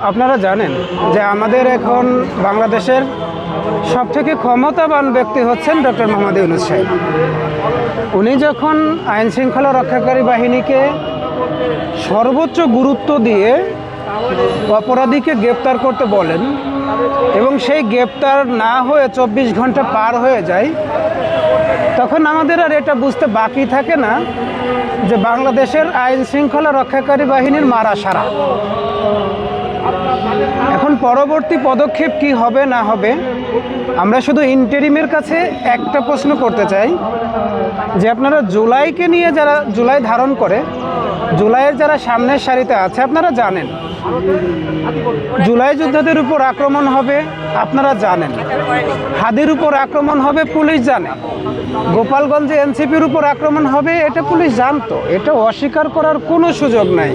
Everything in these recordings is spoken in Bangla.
আপনারা জানেন যে আমাদের এখন বাংলাদেশের সবথেকে ক্ষমতাবান ব্যক্তি হচ্ছেন ডক্টর মোহাম্মদ ইউনূস সাহেব। উনি যখন আইন শৃঙ্খলা রক্ষাকারী বাহিনীকে সর্বোচ্চ গুরুত্ব দিয়ে অপরাধীকে গ্রেপ্তার করতে বলেন এবং সেই গ্রেপ্তার না হয়ে 24 ঘন্টা পার হয়ে যায়, তখন আমাদের আর এটা বুঝতে বাকি থাকে না যে বাংলাদেশের আইন শৃঙ্খলা রক্ষাকারী বাহিনীর মারা সারা। এখন পরবর্তী পদক্ষেপ কি হবে না হবে, আমরা শুধু ইন্টারিমের কাছে একটা প্রশ্ন করতে চাই যে আপনারা জুলাইকে নিয়ে যারা জুলাই ধারণ করে, জুলাইয়ের যারা সামনের সারিতে আছে, আপনারা জানেন জুলাই যোদ্ধাদের উপর আক্রমণ হবে, আপনারা জানেন হাদির উপর আক্রমণ হবে, পুলিশ জানে গোপালগঞ্জে এনসিপির উপর আক্রমণ হবে, এটা পুলিশ জানতো, এটা অস্বীকার করার কোনো সুযোগ নাই।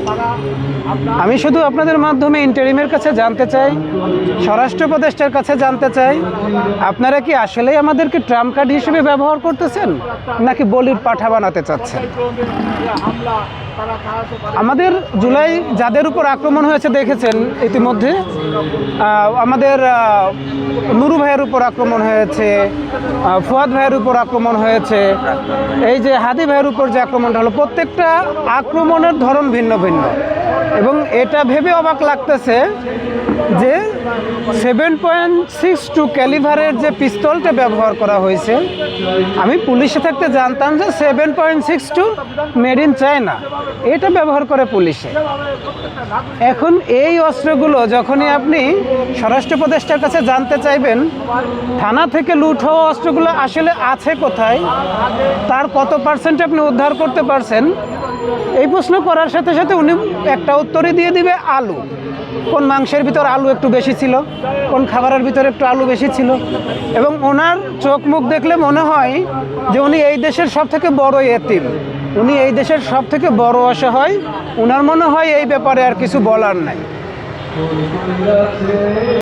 আমি শুধু আপনাদের মাধ্যমে ইন্টারিমের কাছে জানতে চাই, স্বরাষ্ট্র উপদেষ্টার কাছে জানতে চাই, আপনারা কি আসলেই আমাদেরকে ট্রাম্প কার্ড হিসেবে ব্যবহার করতেছেন নাকি বলির পাঠা বানাতে চাচ্ছেন? আমাদের জুলাই যাদের উপর আক্রমণ হয়েছে দেখেছেন ইতিমধ্যে, আমাদের নুরু ভাইয়ের উপর আক্রমণ হয়েছে, ফুয়াদ ভাইয়ের উপর আক্রমণ হয়েছে, এই যে হাদি ভাইয়ের উপর যে আক্রমণটা হলো, প্রত্যেকটা আক্রমণের ধরন ভিন্ন ভিন্ন। এবং এটা ভেবে অবাক লাগতেছে যে 7.62 ক্যালিভারের যে পিস্তলটা ব্যবহার করা হয়েছে, আমি পুলিশে থাকতে জানতাম যে 7.62 মেড ইন চায়না, এটা ব্যবহার করে পুলিশে। এখন এই অস্ত্রগুলো যখনই আপনি স্বরাষ্ট্র উপদেষ্টার কাছে জানতে চাইবেন, থানা থেকে লুট হওয়া অস্ত্রগুলো আসলে আছে কোথায়, তার কত পার্সেন্ট আপনি উদ্ধার করতে পারছেন, এই প্রশ্ন করার সাথে সাথে উনি একটা উত্তরই দিয়ে দিবে আলু। কোন মাংসের ভিতর আলু একটু বেশি ছিল, কোন খাবারের ভিতরে একটু আলু বেশি ছিল। এবং ওনার চোখ মুখ দেখলে মনে হয় যে উনি এই দেশের সব থেকে বড় এতিম, উনি এই দেশের সব থেকে বড় অসহায়। ওনার মনে হয় এই ব্যাপারে আর কিছু বলার নাই।